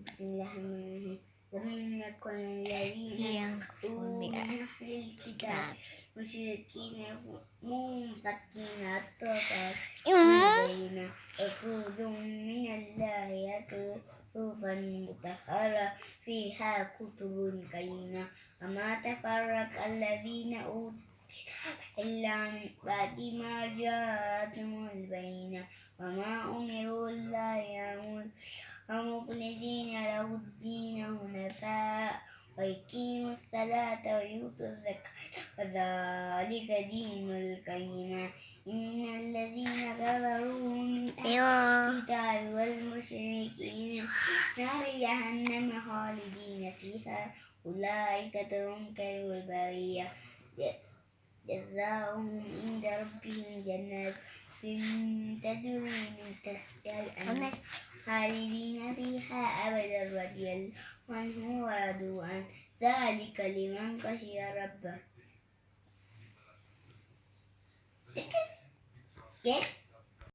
بسم الله الرحمن الرحيم. لم يكن الذين كفروا من أهل الكتاب مشركين منفكين حتى تأتيهم رسول من الله يتلو صحفا مطهرة فيها كتب قيمة وما تفرق الذين أوتوا إلا من بعد ما جاءتهم البينة وما أمروا إلا ليعبدوا مخلصين له الدين حنفاء ويقيموا الصلاة ويؤتوا الزكاة وذلك دين القيمة إن الذين كفروا من أهل الكتاب والمشركين نار جهنم خالدين فيها أولئك هم خير البرية جزاؤهم عند ربهم جنات تجري من تحتها الأنهار خالدين فيها أبدا رضي الله عنهم ورضوا عنه ذلك لمن خشي ربه.